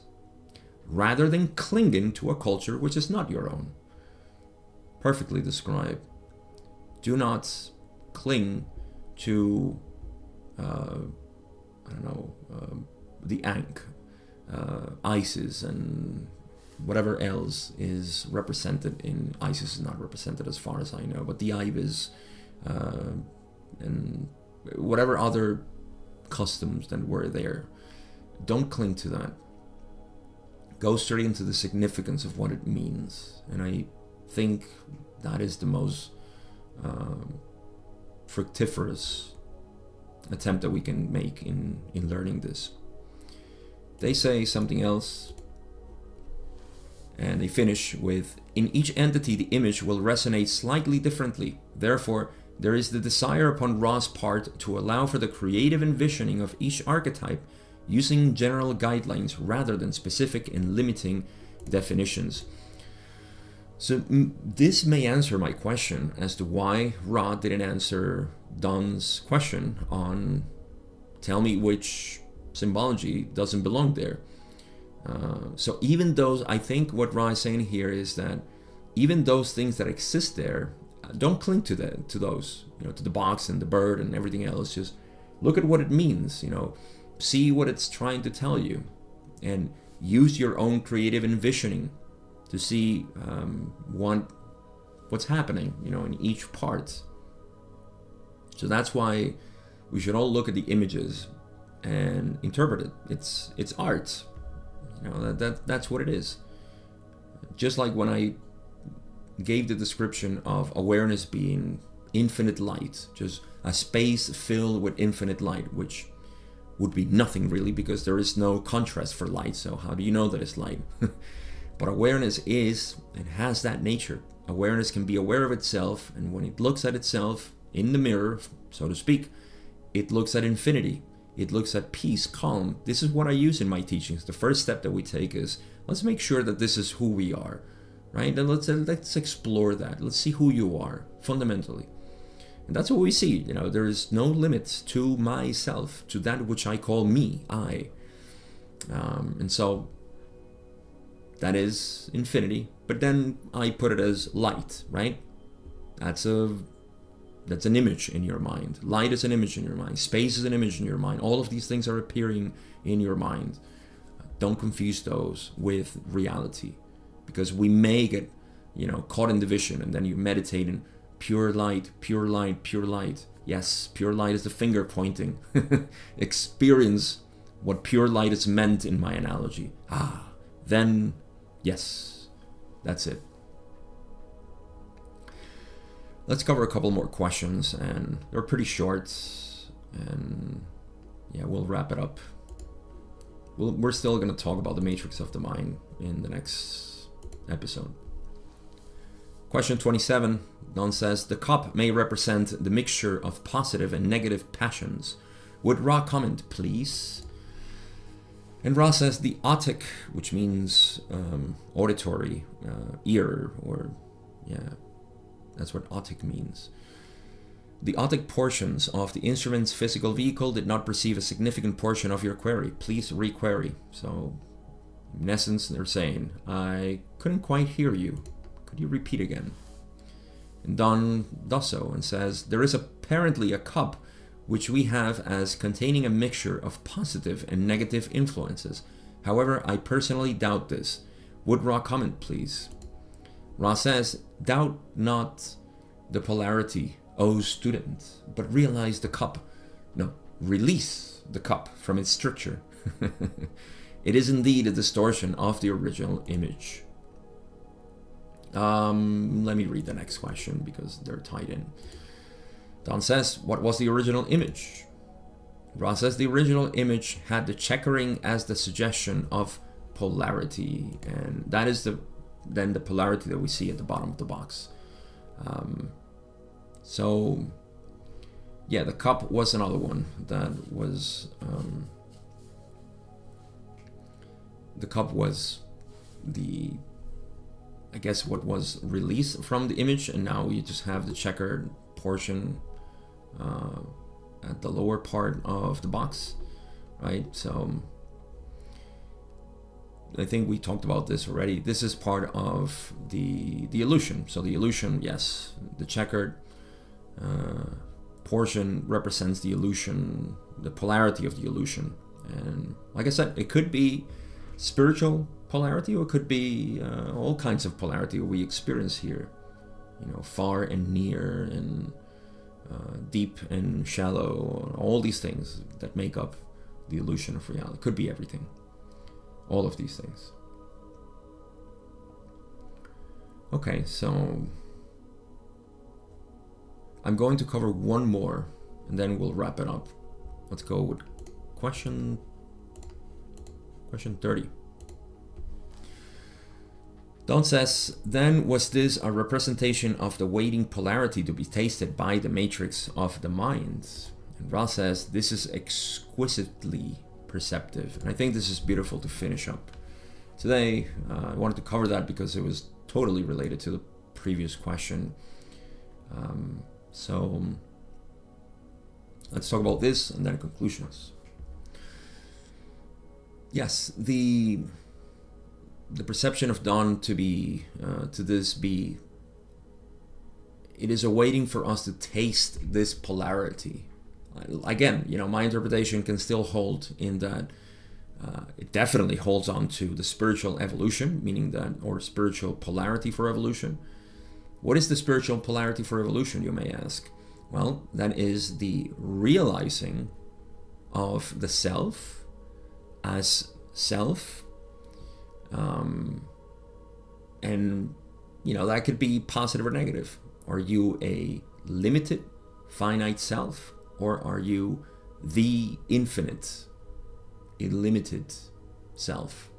rather than clinging to a culture which is not your own. Perfectly described. Do not cling to, I don't know, the Ankh, Isis, and whatever else is represented in Isis is not represented as far as I know, but the Ibis, and whatever other customs that were there. Don't cling to that. Go straight into the significance of what it means. And I think that is the most fructiferous attempt that we can make in learning this. They say something else, and they finish with, in each entity the image will resonate slightly differently. Therefore, there is the desire upon Ra's part to allow for the creative envisioning of each archetype using general guidelines rather than specific and limiting definitions. So this may answer my question as to why Ra didn't answer Don's question on tell me which symbology doesn't belong there. So even those, I think what Ra is saying here is that even those things that exist there, don't cling to those, you know, to the box and the bird and everything else. Just look at what it means, you know, see what it's trying to tell you, and use your own creative envisioning to see what's happening, you know, in each part. So that's why we should all look at the images and interpret it. It's art, you know. That's what it is. Just like when I gave the description of awareness being infinite light, just a space filled with infinite light, which would be nothing really, because there is no contrast for light. So how do you know that it's light? But awareness is and has that nature. Awareness can be aware of itself, and when it looks at itself in the mirror, so to speak, it looks at infinity. It looks at peace, calm. This is what I use in my teachings. The first step that we take is, let's make sure that this is who we are, right? And let's explore that. Let's see who you are fundamentally. And that's what we see. You know, there is no limits to myself, to that which I call me, I. And so that is infinity. But then I put it as light, right? That's an image in your mind. Light is an image in your mind. Space is an image in your mind. All of these things are appearing in your mind. Don't confuse those with reality, because we may get, you know, caught in division, and then you meditate in pure light, pure light, pure light. Yes, pure light is the finger pointing. Experience what pure light is meant in my analogy. Then, yes, that's it. Let's cover a couple more questions, and they're pretty short, and yeah, we'll wrap it up. We're still going to talk about the matrix of the mind in the next episode. Question 27, Don says, the cup may represent the mixture of positive and negative passions. Would Ra comment, please? And Ra says the otic, which means auditory, ear, or yeah, that's what otic means. The otic portions of the instrument's physical vehicle did not perceive a significant portion of your query. Please re-query. So, in essence, they're saying, I couldn't quite hear you. Could you repeat again? And Don does so and says, there is apparently a cup which we have as containing a mixture of positive and negative influences. However, I personally doubt this. Would Ra comment, please? Ra says, doubt not the polarity, O student, but realize the cup. No, release the cup from its stricture. It is indeed a distortion of the original image. Let me read the next question because they're tied in. Don says, what was the original image? Ra says the original image had the checkering as the suggestion of polarity, and that is then the polarity that we see at the bottom of the box. So yeah, the cup was another one that was the cup was the, I guess, what was released from the image, and now you just have the checkered portion at the lower part of the box, right? So I think we talked about this already. This is part of the illusion. So the illusion, yes, the checkered portion represents the illusion, the polarity of the illusion. And like I said, it could be spiritual polarity, or it could be all kinds of polarity we experience here, you know, far and near, and deep and shallow, all these things that make up the illusion of reality. It could be everything, all of these things. Okay, so I'm going to cover one more and then we'll wrap it up. Let's go with question 30. Don says, then was this a representation of the waiting polarity to be tasted by the matrix of the mind? And Ra says, this is exquisitely perceptive. And I think this is beautiful to finish up today. I wanted to cover that because it was totally related to the previous question. So let's talk about this and then conclusions. Yes, the perception of Don to be it is awaiting for us to taste this polarity. Again, you know, my interpretation can still hold in that it definitely holds on to the spiritual evolution, meaning that, or spiritual polarity for evolution. What is the spiritual polarity for evolution, you may ask? Well, that is the realizing of the self as self. And you know, that could be positive or negative. Are you a limited, finite self, or are you the infinite, illimited self?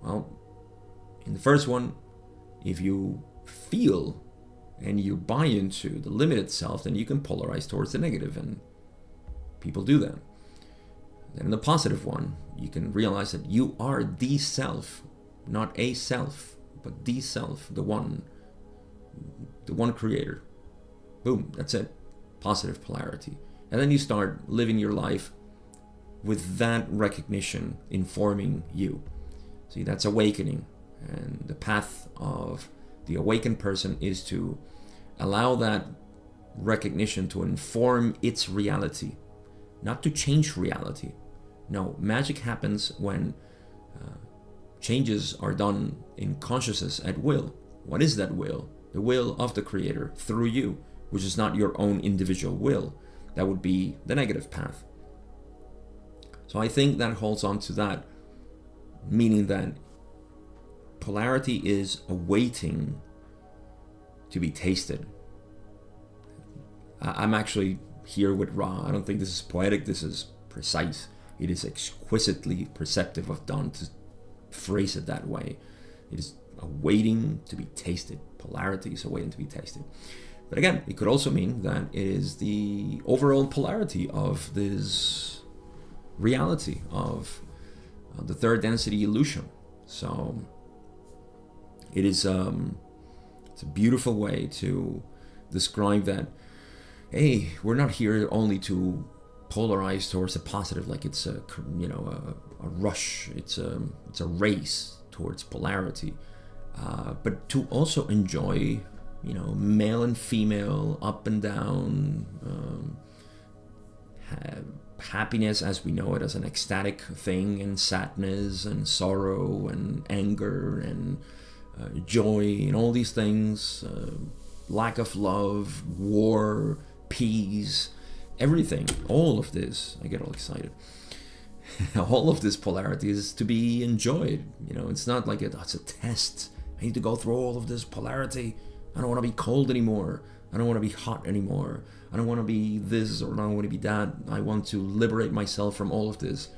Well, in the first one, if you feel and you buy into the limited self, then you can polarize towards the negative, and people do that. Then in the positive one, you can realize that you are the self, not a self, but the self, the one creator. Boom, that's it. Positive polarity. And then you start living your life with that recognition informing you. See, that's awakening. And the path of the awakened person is to allow that recognition to inform its reality, not to change reality. No, magic happens when changes are done in consciousness at will. What is that will? The will of the creator through you, which is not your own individual will. That would be the negative path. So I think that holds on to that, meaning that polarity is awaiting to be tasted. I'm actually here with Ra. I don't think this is poetic, this is precise. It is exquisitely perceptive of Don to phrase it that way. It is awaiting to be tasted. Polarity is awaiting to be tasted. But again, it could also mean that it is the overall polarity of this reality of the third density illusion. So it is it's a beautiful way to describe that, hey, we're not here only to polarize towards a positive, like it's a, you know, a rush, it's a race towards polarity, but to also enjoy, you know, male and female, up and down, happiness as we know it as an ecstatic thing, and sadness and sorrow and anger and joy and all these things, lack of love, war, peace, everything, all of this, I get all excited. All of this polarity is to be enjoyed. You know, it's not like it's a test. I need to go through all of this polarity. I don't want to be cold anymore. I don't want to be hot anymore. I don't want to be this, or I don't want to be that. I want to liberate myself from all of this.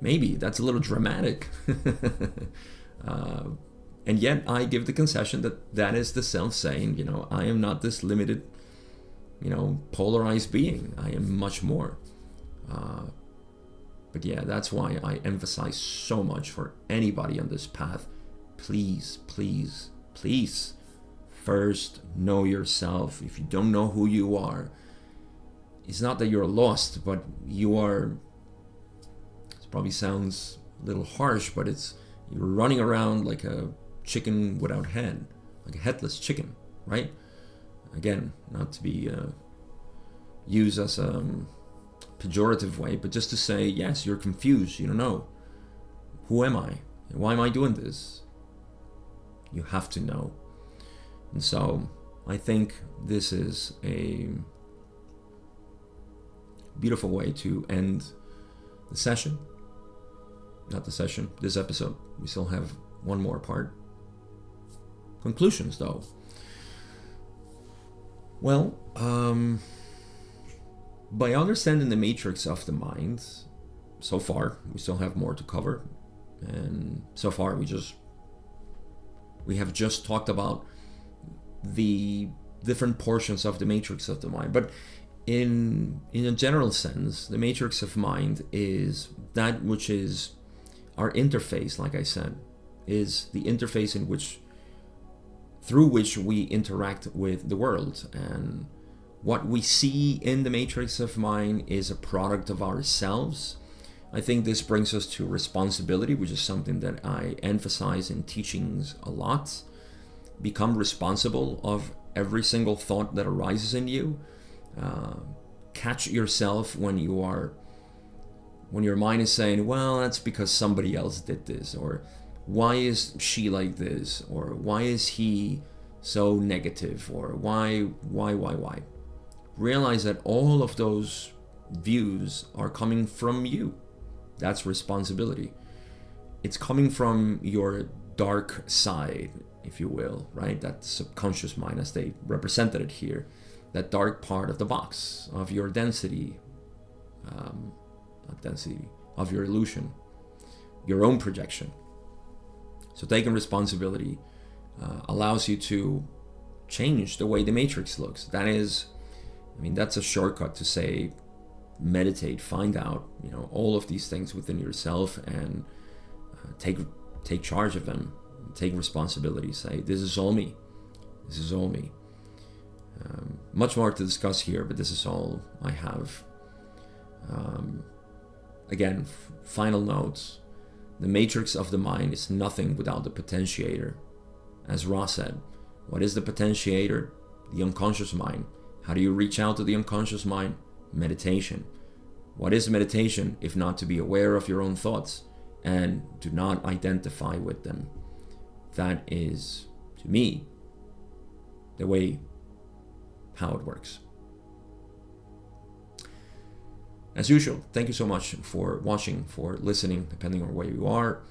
Maybe that's a little dramatic. And yet I give the concession that that is the self saying, you know, I am not this limited, you know, polarized being. I am much more. But yeah, that's why I emphasize so much for anybody on this path. Please, please, please, first know yourself. If you don't know who you are, it's not that you're lost, but you are, it probably sounds a little harsh, but it's, you're running around like a chicken without head, like a headless chicken, right? Again, not to be used as a pejorative way, but just to say, yes, you're confused, you don't know. Who am I? Why am I doing this? You have to know. And so I think this is a beautiful way to end the session. Not the session, this episode. We still have one more part. Conclusions, though. Well, by understanding the matrix of the mind, so far, we still have more to cover. And so far, we have just talked about the different portions of the matrix of the mind. But in a general sense, the matrix of mind is that which is our interface, like I said, is the interface in which, through which we interact with the world. And what we see in the matrix of mind is a product of ourselves. I think this brings us to responsibility, which is something that I emphasize in teachings a lot. Become responsible of every single thought that arises in you. Catch yourself when your mind is saying, well, that's because somebody else did this, or why is she like this, or why is he so negative, or why. Realize that all of those views are coming from you. That's responsibility. It's coming from your dark side, if you will, right? That subconscious mind, as they represented it here, that dark part of the box of your density, not density, of your illusion, your own projection. So taking responsibility allows you to change the way the matrix looks. That is, I mean, that's a shortcut to say, meditate, find out, you know, all of these things within yourself, and take charge of them. Take responsibility. Say, this is all me. This is all me. Much more to discuss here, but this is all I have. Again, final notes. The matrix of the mind is nothing without the potentiator. As Ross said, what is the potentiator? The unconscious mind. How do you reach out to the unconscious mind? Meditation. What is meditation if not to be aware of your own thoughts and do not identify with them? That is, to me, the way how it works. As usual, thank you so much for watching, for listening, depending on where you are.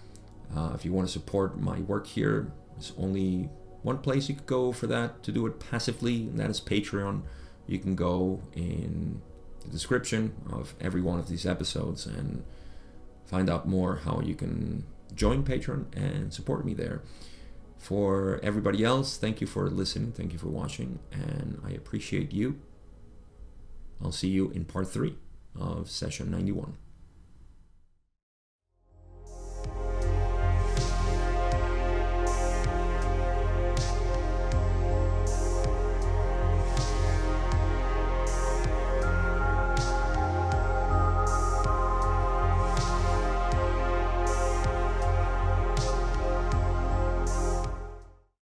If you want to support my work here, there's only one place you could go for that, to do it passively, and that is Patreon. You can go in the description of every one of these episodes and find out more how you can join Patreon and support me there. For everybody else, thank you for listening, thank you for watching, and I appreciate you. I'll see you in part 3. of session 91.